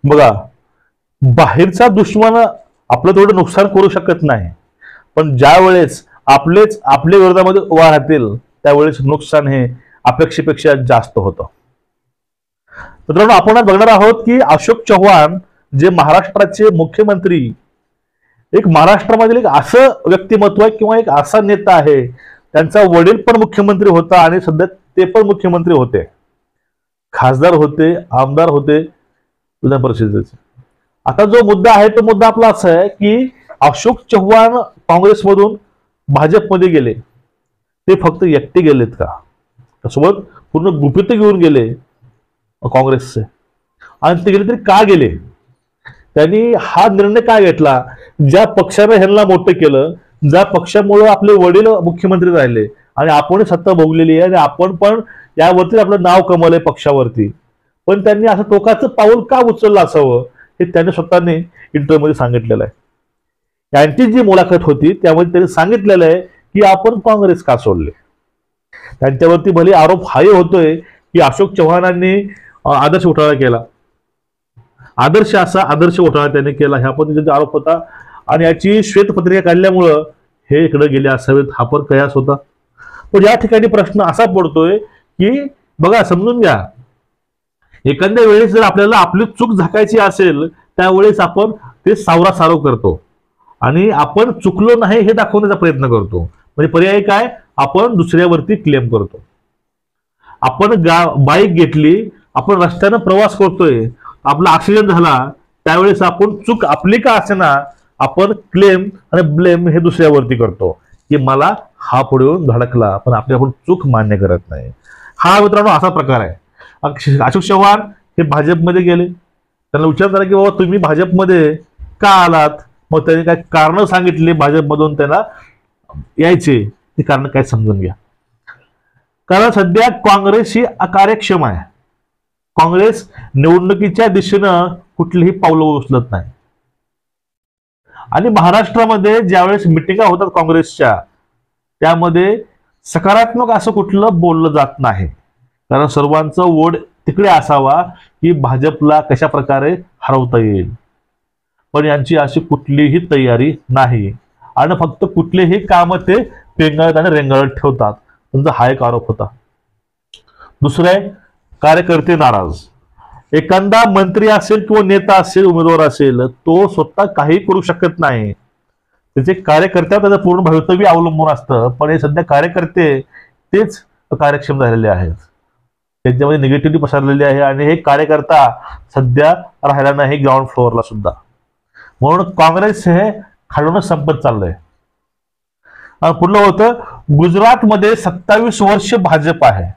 बघा, बाहेरचा दुश्मन आपलं थोडं नुकसान करू शकत नाही, पण ज्या वेळेस आपलेच आपल्या विरोधामध्ये उभा राहतील त्यावेळेस नुकसान हे अपेक्षेपेक्षा जास्त होतं. मित्रांनो, आपण आज बघणार आहोत की अशोक चव्हाण जे महाराष्ट्राचे मुख्यमंत्री, एक महाराष्ट्रामधील एक असं व्यक्तिमत्व आहे किंवा एक असा नेता आहे, त्यांचा वडील पण मुख्यमंत्री होता आणि सध्या ते पण मुख्यमंत्री होते, खासदार होते, आमदार होते विधान परिषदेचे. आता जो मुद्दा आहे तो मुद्दा आपला असा आहे की अशोक चव्हाण काँग्रेसमधून भाजपमध्ये गेले, ते फक्त एकटे गेलेत का? त्यासोबत पूर्ण गुपित घेऊन गेले काँग्रेसचे, आणि ते गेले तरी का गेले? त्यांनी हा निर्णय का घेतला? ज्या पक्षाने ह्यांना मोठं केलं, ज्या पक्षामुळे आपले वडील मुख्यमंत्री राहिले आणि आपण सत्ता भोगलेली आहे आणि आपण पण यावरती आपलं नाव कमवलंय पक्षावरती, पण त्यांनी असं टोकाचं पाऊल का उचललं असावं हे त्यांनी स्वतःने इंटरव्ह्यूमध्ये सांगितलेलं आहे. यांची जी मुलाखत होती त्यामध्ये त्यांनी सांगितलेलं आहे की आपण काँग्रेस का सोडले. त्यांच्यावरती भले आरोप हाही होतोय की अशोक चव्हाणांनी आदर्श घोटाळा केला, आदर्श घोटाळा त्यांनी केला, ह्या पद्धतीचा आरोप होता, आणि याची श्वेतपत्रिका काढल्यामुळं हे इकडे गेले असावेत, हा पण कयास होता. पण या ठिकाणी प्रश्न असा पडतोय की बघा, समजून घ्या, एखाद्या वेळेस जर आपल्याला आपली चूक झाकायची असेल त्यावेळेस आपण ते सावरासारव करतो आणि आपण चुकलो नाही हे दाखवण्याचा प्रयत्न करतो. म्हणजे पर्याय काय? आपण दुसऱ्यावरती क्लेम करतो. आपण बाईक घेतली, आपण रस्त्यानं प्रवास करतोय, आपला ऍक्सिडेंट झाला, त्यावेळेस आपण चूक आपली का असेना आपण क्लेम आणि ब्लेम हे दुसऱ्यावरती करतो की मला हा पुढे येऊन धडकला, पण आपण चूक मान्य करत नाही. हा मित्रांनो असा प्रकार आहे. अशोक चव्हाण हे भाजपमध्ये गेले, त्यांना विचारलं की बाबा तुम्ही भाजपमध्ये का आलात? मग त्यांनी काय कारण सांगितले भाजपमधून त्यांना यायचे, ते कारण काय समजून घ्या. कारण सध्या काँग्रेस ही अकार्यक्षम आहे. काँग्रेस निवडणुकीच्या दिशेनं कुठलीही पावलं उचलत नाही, आणि महाराष्ट्रामध्ये ज्यावेळेस मिटिंगा होतात काँग्रेसच्या त्यामध्ये सकारात्मक असं कुठलं बोललं जात नाही, कारण सर्वांचं ओढ तिकडे असावा की भाजपला कशा प्रकारे हरवता येईल. पण यांची अशी कुठलीही तयारी नाही आणि फक्त कुठलेही काम ते पेंगाळत आणि रेंगाळत ठेवतात. त्यांचा हा एक आरोप होता. दुसरे, कार्यकर्ते नाराज. एखादा मंत्री असेल किंवा नेता असेल, उमेदवार असेल, तो स्वतः काही करू शकत नाही, त्याचे कार्यकर्त्यावर त्याचं पूर्ण भवितव्य अवलंबून असतं. पण हे सध्या कार्यकर्ते तेच कार्यक्षम झालेले आहेत, त्यांच्यामध्ये निगेटिव्हिटी पसरलेली आहे आणि हे कार्यकर्ता सध्या राहिला नाही ग्राउंड फ्लोअरला सुद्धा. म्हणून काँग्रेस हे खालूनच संपत चाललंय. पुढलं होतं, गुजरातमध्ये 27 वर्ष भाजप आहे.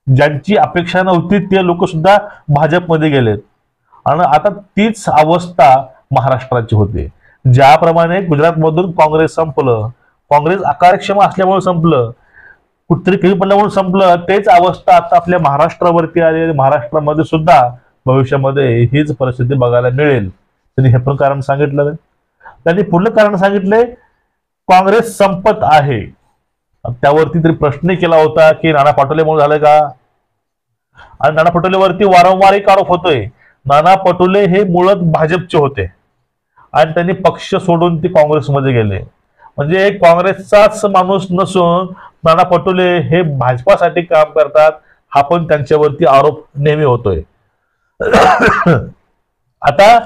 ज्यांची अपेक्षा नव्हती ते लोक सुद्धा भाजपमध्ये गेलेत, आणि आता तीच अवस्था महाराष्ट्राची होते. ज्याप्रमाणे गुजरातमधून काँग्रेस संपलं, काँग्रेस अकार्यक्षम असल्यामुळे संपलं, कुठतरी कमी पडल्यामुळे संपलं, तेच अवस्था आता आपल्या महाराष्ट्रावरती आली. महाराष्ट्रामध्ये सुद्धा भविष्यामध्ये हीच परिस्थिती बघायला मिळेल. त्यांनी हे पण कारण सांगितलं. त्यांनी पुढलं कारण सांगितलंय, काँग्रेस संपत आहे. त्यावरती तरी प्रश्न केला होता की नाना पटोलेमुळे झालं का? आणि नाना पटोलेवरती वारंवार एक आरोप होतोय, नाना पटोले हे मुळात भाजपचे होते आणि त्यांनी पक्ष सोडून ते काँग्रेसमध्ये गेले. म्हणजे एक काँग्रेसचाच माणूस नसून नाना पटोले हे भाजपासाठी काम करतात, हा पण त्यांच्यावरती आरोप नेहमी होतोय. आता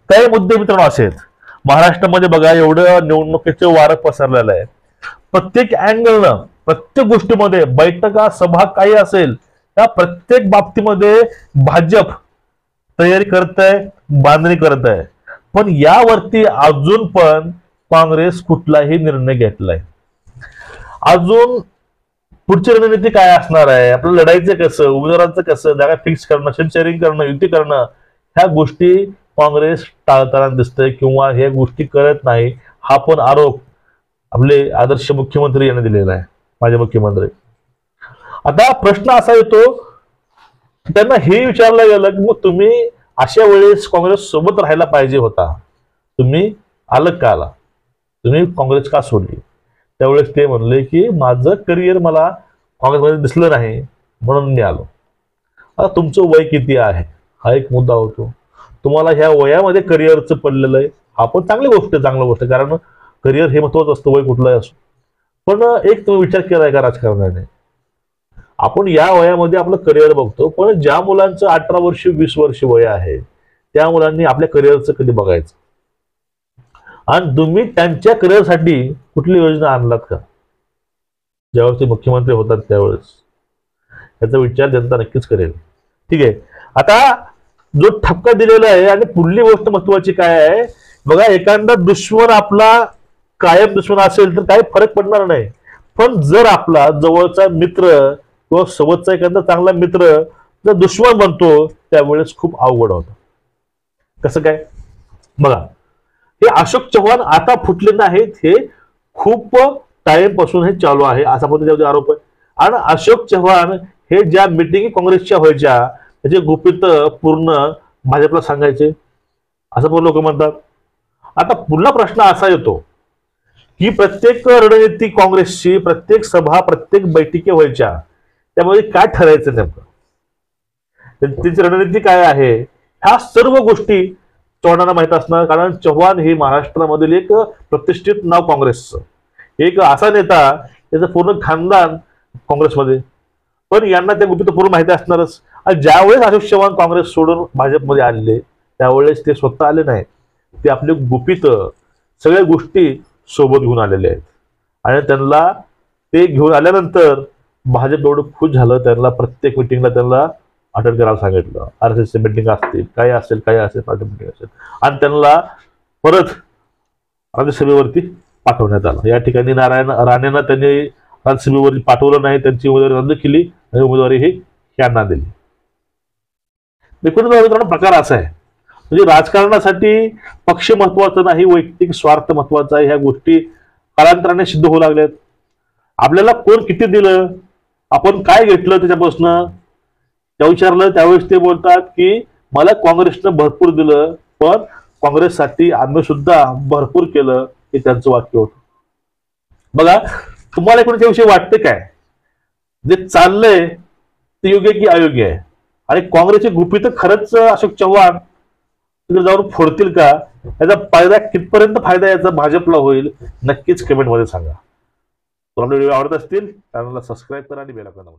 काही मुद्दे मित्रांनो असेल, महाराष्ट्रामध्ये बघा एवढं निवडणुकीचे वारं पसरलेलं आहे. प्रत्येक अँगलनं, प्रत्येक गोष्टीमध्ये, बैठका, सभा काही असेल, त्या प्रत्येक बाबतीमध्ये भाजप तयारी करत आहे, बांधणी करत आहे. पण यावरती अजून पण काँग्रेस कुठलाही निर्णय घेतलाय. अजून पुढची रणनीती काय असणार आहे, आपलं लढायचं कसं, उमेदवारांचं कसं, जागा फिक्स करणं, सीट शेअरिंग करणं, युती करणं, ह्या गोष्टी काँग्रेस टाळताना दिसतंय किंवा ह्या गोष्टी करत नाही. हा पण आरोप आपले आदर्श मुख्यमंत्री यांनी दिलेला आहे, माझे मुख्यमंत्री. आता प्रश्न असा येतो, त्यांना हे विचारलं गेलं की मग तुम्ही अशा वेळेस काँग्रेस सोबत राहायला पाहिजे होता, तुम्ही अलग का आला, तुम्ही काँग्रेस का सोडली? त्यावेळेस ते म्हणले की माझं करिअर मला काँग्रेसमध्ये दिसलं नाही म्हणून मी आलो. आता तुमचं वय किती आहे, हा एक मुद्दा होतो. तुम्हाला ह्या वयामध्ये करिअरचं पडलेलं आहे, हा पण चांगली गोष्ट आहे, चांगली गोष्ट आहे, कारण करिअर हे महत्वाचं असतं, वय कुठलंही असो. पण एक तुम्ही विचार केलाय का राजकारणाने, आपण या वयामध्ये आपलं करिअर बघतो, पण ज्या मुलांचं 18 वर्ष 20 वर्ष वय आहे त्या मुलांनी आपल्या करिअरचं कधी बघायचं, आणि तुम्ही त्यांच्या करिअरसाठी कुठली योजना आणलात का? ज्यावेळेस ते मुख्यमंत्री होतात त्यावेळेस याचा विचार जनता नक्कीच करेल. ठीक आहे, आता जो ठपका दिलेला आहे, आणि पुढली गोष्ट महत्वाची काय आहे बघा, एखादा दुश्मन आपला कायम दुश्मन असेल तर काही फरक पडणार नाही, पण जर आपला जवळचा मित्र किंवा सोबतचा एखादा चांगला मित्र जर दुश्मन बनतो त्यावेळेस खूप अवघड होतं. कसं काय बघा, हे अशोक चव्हाण आता फुटले नाहीत, हे खूप टाइम पासून हे चालू आहे असा पद्धतीचा आरोप आहे. आणि अशोक चव्हाण हे ज्या मिटिंग काँग्रेसच्या व्हायच्या त्याचे गुपित पूर्ण भाजपला सांगायचे असं पण लोक म्हणतात. आता पुन्हा प्रश्न असा येतो की प्रत्येक रणनीती काँग्रेसची, प्रत्येक सभा, प्रत्येक बैठकी व्हायच्या, त्यामध्ये काय ठरायचं नेमकं, त्यांची रणनीती काय आहे, ह्या सर्व गोष्टी चव्हाणांना माहित असणार. कारण चव्हाण हे महाराष्ट्रामधील एक प्रतिष्ठित नाव काँग्रेसचं, एक असा नेता त्याचं पूर्ण खानदान काँग्रेसमध्ये, पण यांना त्या गुपित पूर्ण माहिती असणारच. आणि ज्यावेळेस अशोक चव्हाण काँग्रेस सोडून भाजपमध्ये आले त्यावेळेस ते स्वतः आले नाही, ते आपले गुपित सगळ्या गोष्टी सोबत घेऊन आलेले आहेत. आणि त्यांना ते घेऊन आल्यानंतर भाजप एवढं खुश झालं, त्यांना प्रत्येक मिटिंगला त्यांना अटेंड करायला सांगितलं. RSS मिटिंग असतील, काही असेल, पार्टी मिटिंग असेल, आणि त्यांना परत राज्यसभेवरती पाठवण्यात आलं. या ठिकाणी नारायण राणेंना त्यांनी राज्यसभेवरती पाठवलं नाही, त्यांची उमेदवारी रद्द केली आणि उमेदवारी ही यांना दिली. एकूणच मित्रांनो प्रकार असा आहे, म्हणजे राजकारणासाठी पक्ष महत्वाचा नाही, वैयक्तिक स्वार्थ महत्वाचा आहे. ह्या गोष्टी कालांतराने सिद्ध होऊ लागल्यात. आपल्याला कोण किती दिलं, आपण काय घेतलं त्याच्यापासून त्या विचारलं त्यावेळेस ते बोलतात की मला काँग्रेसनं भरपूर दिलं, पण काँग्रेससाठी आम्ही सुद्धा भरपूर केलं, हे त्यांचं वाक्य होतं. बघा, तुम्हाला कोणाच्या विषयी वाटते काय, जे चाललंय ते योग्य की अयोग्य आहे, आणि काँग्रेसची गुपित खरंच अशोक चव्हाण तिकडे जाऊन फोडतील का, याचा फायदा कितपर्यंत फायदा याचा भाजपला होईल, नक्कीच कमेंटमध्ये सांगा. तुम्हाला व्हिडिओ आवडत असतील चॅनलला सबस्क्राईब करा आणि बेल आयकॉन दाबा.